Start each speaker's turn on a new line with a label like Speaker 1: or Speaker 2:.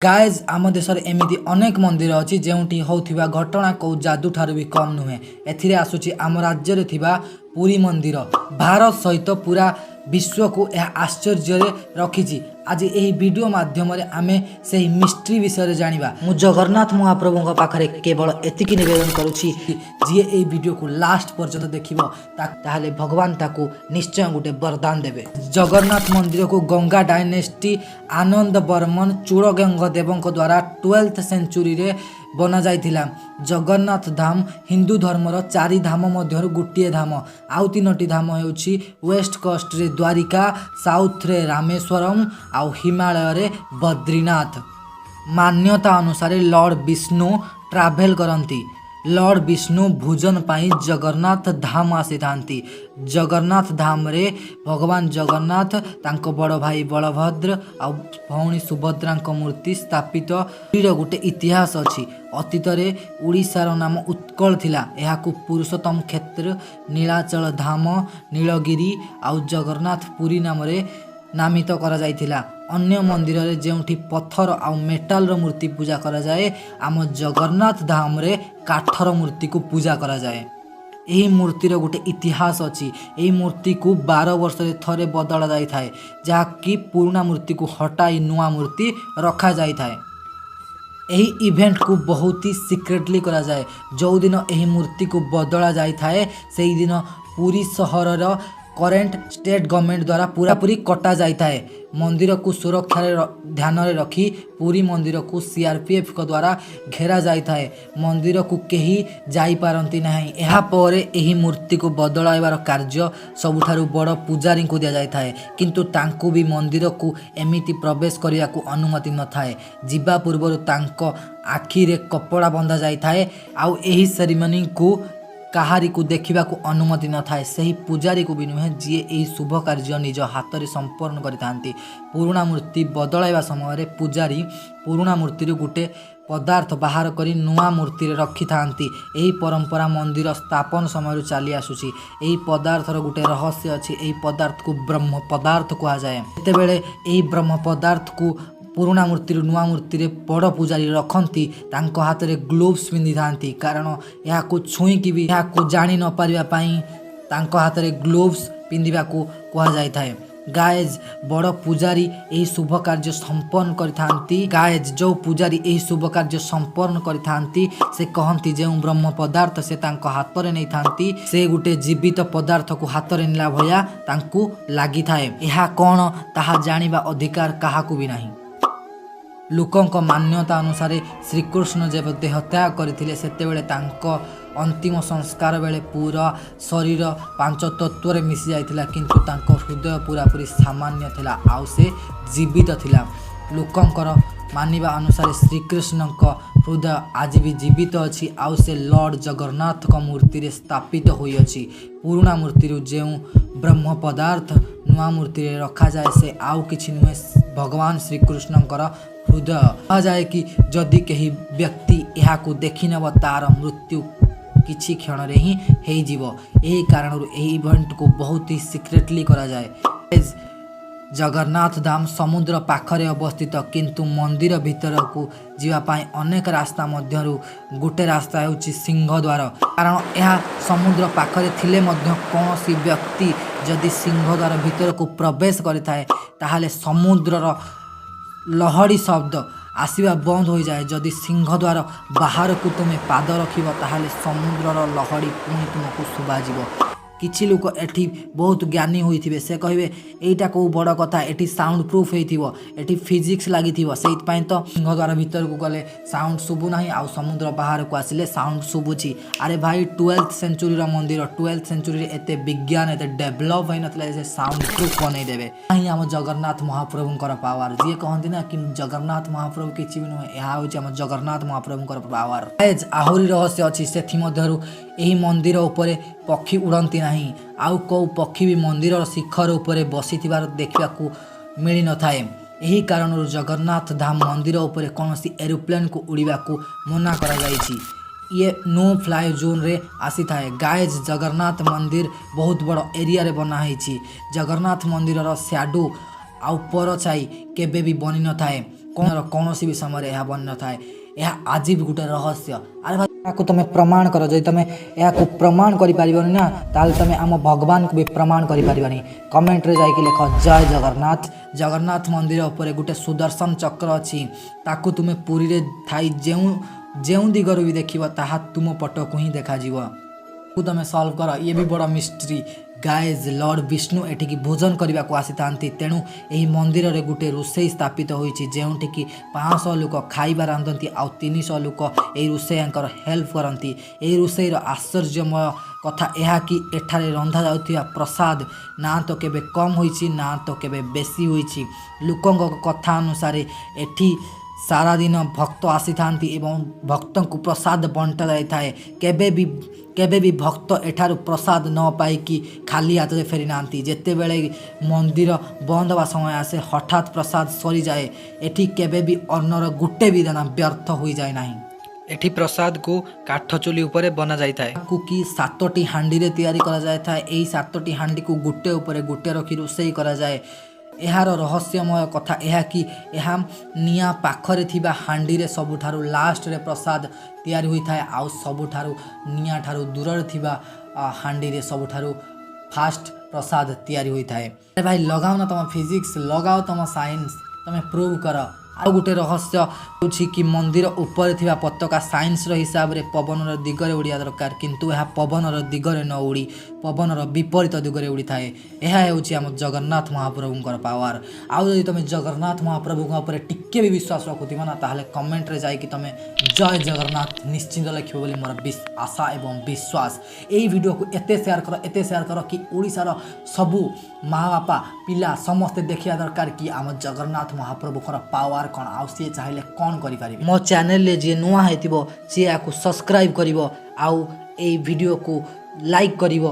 Speaker 1: Guys आम देश में एमती अनेक मंदिर अच्छी जोटी होता घटना कौ जादू ठारू भी कम नुहे एथिरे आसुची आम राज्य रे थिबा पुरी मंदिर भारत सहित पूरा विश्व को यह आश्चर्य रखी। आज यही वीडियो माध्यम आमे से मिस्ट्री विषय जानिबा। मु जगन्नाथ महाप्रभु पाखरे केवल एतिकी निवेदन करुछि जी ए वीडियो को लास्ट पर्यंत देखिबो ताहले भगवान ताकू निश्चय गोटे वरदान देबे। जगन्नाथ मंदिर को गंगा डायनेस्टी आनंद बर्मन चूड़गंग देवों द्वारा 12th सेंचुरी रे बना जाइथिला। जगन्नाथ धाम हिंदू धर्मर 4 धाम मध्यरु गोटे धाम। आउ 3टी धाम हेउछि वेस्ट कोस्ट रे द्वारिका, साउथ रे रामेश्वरम आउ हिमालय रे बद्रीनाथ। मान्यता अनुसार लॉर्ड विष्णु ट्रैवल करंती। लॉर्ड विष्णु भोजन पाई जगन्नाथ धाम आसी थांती। जगन्नाथ धाम रे भगवान जगन्नाथ तांको बड़ भाई बलभद्र आ भौणी सुभद्रा मूर्ति स्थापित गोटे इतिहास अछि। अतीत रे उड़ीसार नाम उत्कल थिला। एहाकू पुरुषोत्तम क्षेत्र, नीलाचल धाम, नीलगिरी आउ जगन्नाथ पुरी नाम रे नामित करा जाइथिला। अन्य मंदिर रे जेउठी पत्थर आउ मेटाल रो मूर्ति पूजा करा जाए, आम जगन्नाथ धाम रे काठर मूर्ति को पूजा करा जाए। एही मूर्तिर गोटे इतिहास अछि। एही मूर्ति को 12 वर्ष रे थरे बदला जाई थाए, जहा कि पुराना मूर्ति को हटाई नुआ मूर्ति रखा जाई थाए। एही इवेंट को बहुत ही सिक्रेटली करा जाए। जो दिन एही मूर्ति को बदला जाई थाए सेही दिन पूरी सहर रो करेंट स्टेट गवर्नमेंट द्वारा पूरापूरी कटा जाई थाए। मंदिर को सुरक्षा ध्यान रे रखी पूरी मंदिर को सीआरपीएफ को द्वारा घेरा जाई थाए। मंदिर को केही जाई पारंती नाही। एहा परे एही मूर्ति को बदलाइबार कार्य सबुठारु बड़ पूजारी को दिया जाई थाए, किंतु तांको भी मंदिर को एमिति प्रवेश करिया को अनुमति न थाए। जिबा पूर्व तांको आखि रे कपड़ा बंधा जाई थाए। आउ एही सेरेमनी को काहारी को देखा को अनुमति न थाए। सही पूजारी को भी नुहे जी यही शुभ कार्य निज हाथ में संपन्न करते। पुराणा मूर्ति बदलाइबा समय पूजारी पुराणा मूर्ति गोटे पदार्थ बाहर करी नुआ मूर्ति रखी थांती। यही परंपरा मंदिर स्थापन समय चली आसुची। यही पदार्थर गोटे रहस्य अच्छी। यही पदार्थ को ब्रह्म पदार्थ कहा जाए। जेतेबेले यही ब्रह्म पदार्थ को पुराणा मूर्ति नुआ मूर्ति बड़ पूजारी रखती, तांको हाथ में ग्लोव्स पिंधि थांती, कारण या छुईकी भी या जानी न पारिबा पई तांको हाथ में ग्लोव्स पिंधिबा को कहा जाय थाए। गाइज बड़ पूजारी यही शुभ कार्य संपन्न करथांती। गाइज जो पूजारी यही शुभ कार्य संपन्न करथांती से कहती जो ब्रह्म पदार्थ से तांको हाथ में नहीं थांती से गोटे जीवित पदार्थ को हाथ में नेला भया तांको लागि थाए। एहा कोन ताहा जानिबा अधिकार काहाकू भी नहीं। लोकों मान्यता अनुसार श्रीकृष्ण जब देहत्याग करथिले सेतेबेले तांको अंतिम संस्कार बेले पूरा शरीर 5 तत्व रे मिसी जाइथिला, किंतु तांको हृदय पूरापूरी सामान्य थिला आउ से जीवित थिला। लोकंकर मानिबा अनुसार श्रीकृष्ण हृदय आज भी जीवित अछि आउ से लॉर्ड जगन्नाथ का मूर्ति रे स्थापित होई अछि। पुराना मूर्ति रो जेउ ब्रह्म पदार्थ नुआ मूर्ति रे रखा जाए से आउ किछि नुहे भगवान श्रीकृष्णकर हृदय। कहा जाए कि जदि कहीं व्यक्ति यह देखी नब तार मृत्यु किछि क्षण रे ही हेई जीवो। एही कारण एही इवेंट को बहुत ही सिक्रेटली करा जाए। जगन्नाथ धाम समुद्र पाखरे अवस्थित, किंतु मंदिर भीतर को जीवा पाई अनेक रास्ता मध्यरु गोटे रास्ता हेउछि सिंह द्वार। कारण यह समुद्र पाखरे थिले मध्य कौनसी व्यक्ति जदि सिंह द्वार भीतर को प्रवेश करिथाए ताहाले समुद्रर लहड़ी शब्द आसवा बंद हो जाए। जदि सिंह द्वार बाहर को तुम्हें पाद रखिब ताहाले समुद्रर लहड़ी पुणी तुमको शुभाजिब। किछि लोक एठी बहुत ज्ञानी होइथिबे से कहिबे एटा को बड़ कथा, एठी साउंड प्रूफ हेइथिबो, एठी फिजिक्स लागिथिबो, सेइत पई तो सिंह द्वार भीतर को गले साउंड शुभु नाही आउ समुद्र बाहर को आसिले साउंड शुभुची। अरे भाई 12th सेंचुरी रा मंदिर 12th सेंचुरी रे एते विज्ञान एते डेवलप होई नथले जे साउंड प्रूफ बनै देबे। नाही हम जगन्नाथ महाप्रभुंकर पावर जे कहंती ना कि जगन्नाथ महाप्रभु किछि भी नुहे, एहा होछि हम जगन्नाथ महाप्रभुंकर पावर। एज आहुरी रहस्य अछि सेथि मध्यरु एही मंदिर उपरे पक्षी उड़ंती नहीं। आउ कौ पक्षी भी मंदिर शिखर उपरे बसिथिबार देखिबाकू मिली न थाए। एही कारण जगन्नाथ धाम मंदिर उपरे कौनसी एरोप्लेन को उड़ीबाकू मना करा जाइछि। ये नो फ्लाई जोन रे आसी थाए। गाइज जगन्नाथ मंदिर बहुत बड़ एरिया रे बना है। जगन्नाथ मंदिर शैडो आउ पर छाई केबे भी बनी न थाए। କୌଣସି ବି ସମୟରେ ଏହା ବନି ନଥାଏ। ଏହା ଆଜି ବି ଗୋଟେ ରହସ୍ୟ। ଆରେ ଭାଇ ଏହାକୁ ତୁମେ ପ୍ରମାଣ କର। ଯଦି ତୁମେ ଏହାକୁ ପ୍ରମାଣ କରିପାରିବନି ନା ତାହେଲେ ତୁମେ ଆମ ଭଗବାନଙ୍କୁ ବି ପ୍ରମାଣ କରିପାରିବନି। କମେଣ୍ଟରେ ଯାଇକି ଲେଖ ଜୟ ଜଗନ୍ନାଥ। ଜଗନ୍ନାଥ ମନ୍ଦିର ଉପରେ ଗୋଟେ ସୁଦର୍ଶନ ଚକ୍ର ଅଛି। ତାକୁ ତୁମେ ପୁରୀରେ ଥାଇ ଯେଉଁ ଦିଗରୁ ବି ଦେଖିବ ତାହା ତୁମ ପଟକୁ ହିଁ ଦେଖାଯିବ। ତୁମେ ସଲ୍ଭ କର। ଇଏ ବି ବଡ଼ ମିଷ୍ଟ୍ରି। ଗାଇଜ୍ ଲର୍ଡ଼ ବିଷ୍ଣୁ ଏଠିକି ଭୋଜନ କରିବାକୁ ଆସିଥାନ୍ତି। ତେଣୁ ଏହି ମନ୍ଦିରରେ ଗୋଟେ ରୋଷେଇ ସ୍ଥାପିତ ହୋଇଛି ଯେଉଁଠିକି 500 ଲୋକ ଖାଇବା ରାନ୍ଧନ୍ତି ଆଉ 300 ଲୋକ ଏହି ରୋଷେଇଆଙ୍କର ହେଲ୍ପ କରନ୍ତି। ଏହି ରୋଷେଇର ଆଶ୍ଚର୍ଯ୍ୟମୟ କଥା ଏହା କି ଏଠାରେ ରନ୍ଧାଯାଉଥିବା ପ୍ରସାଦ ନା ତ କେବେ କମ୍ ହୋଇଛି ନା ତ କେବେ ବେଶୀ ହୋଇଛି। ଲୋକଙ୍କ କଥା ଅନୁସାରେ ଏଠି ସାରାଦିନ ଭକ୍ତ ଆସିଥାନ୍ତି ଏବଂ ଭକ୍ତଙ୍କୁ ପ୍ରସାଦ ବଣ୍ଟା ଯାଇଥାଏ। କେବେ ବି ଭକ୍ତ ଏଠାରୁ ପ୍ରସାଦ ନ ପାଇକି ଖାଲି ହାତରେ ଫେରି ନାହାନ୍ତି। ଯେତେବେଳେ ମନ୍ଦିର ବନ୍ଦ ହେବା ସମୟ ଆସେ ହଠାତ୍ ପ୍ରସାଦ ସରିଯାଏ। ଏଠି କେବେ ବି ଅନ୍ନର ଗୋଟେ ବି ଦାନା ବ୍ୟର୍ଥ ହୋଇଯାଏ ନାହିଁ। ଏଠି ପ୍ରସାଦକୁ କାଠ ଚୁଲି ଉପରେ ବନା ଯାଇଥାଏ। କି 7ଟି ହାଣ୍ଡିରେ ତିଆରି କରାଯାଇଥାଏ। ଏହି 7ଟି ହାଣ୍ଡିକୁ ଗୋଟେ ଉପରେ ଗୋଟେ ରଖି ରୋଷେଇ କରାଯାଏ। ଏହାର ରହସ୍ୟମୟ କଥା ଏହା କି ଏହା ନିଆଁ ପାଖରେ ଥିବା ହାଣ୍ଡିରେ ସବୁଠାରୁ ଲାଷ୍ଟରେ ପ୍ରସାଦ ତିଆରି ହୋଇଥାଏ ଆଉ ସବୁଠାରୁ ନିଆଁ ଠାରୁ ଦୂରରେ ଥିବା ହାଣ୍ଡିରେ ସବୁଠାରୁ ଫାଷ୍ଟ ପ୍ରସାଦ ତିଆରି ହୋଇଥାଏ। ଭାଇ ଲଗାଅ ନା ତମ ଫିଜିକ୍ସ, ଲଗାଅ ତମ ସାଇନ୍ସ, ତମେ ପ୍ରୁଭ୍ କର। ଆଉ ଗୋଟେ ରହସ୍ୟ ହେଉଛି କି ମନ୍ଦିର ଉପରେ ଥିବା ପତାକା ସାଇନ୍ସର ହିସାବରେ ପବନର ଦିଗରେ ଉଡ଼ିବା ଦରକାର, କିନ୍ତୁ ଏହା ପବନର ଦିଗରେ ନ ଉଡ଼ି ପବନର ବିପରୀତ ଦିଗରେ ଉଡ଼ିଥାଏ। ଏହା ହେଉଛି ଆମ ଜଗନ୍ନାଥ ମହାପ୍ରଭୁଙ୍କର ପାୱାର। ଆଉ ଯଦି ତୁମେ ଜଗନ୍ନାଥ ମହାପ୍ରଭୁଙ୍କ ଉପରେ ଟିକେ ବି ବିଶ୍ୱାସ ରଖୁଥିବ ନା ତାହେଲେ କମେଣ୍ଟରେ ଯାଇକି ତୁମେ ଜୟ ଜଗନ୍ନାଥ ନିଶ୍ଚିନ୍ତ ଲେଖିବ ବୋଲି ମୋର ଆଶା ଏବଂ ବିଶ୍ୱାସ। ଏହି ଭିଡ଼ିଓକୁ ଏତେ ସେୟାର କର କି ଓଡ଼ିଶାର ସବୁ ମା ବାପା ପିଲା ସମସ୍ତେ ଦେଖିବା ଦରକାର କି ଆମ ଜଗନ୍ନାଥ ମହାପ୍ରଭୁଙ୍କର ପାୱାର କ'ଣ, ଆଉ ସିଏ ଚାହିଁଲେ କ'ଣ କରିପାରିବେ। ମୋ ଚ୍ୟାନେଲରେ ଯିଏ ନୂଆ ହେଇଥିବ ସିଏ ଏହାକୁ ସବସ୍କ୍ରାଇବ୍ କରିବ ଆଉ ଏଇ ଭିଡ଼ିଓକୁ ଲାଇକ୍ କରିବ।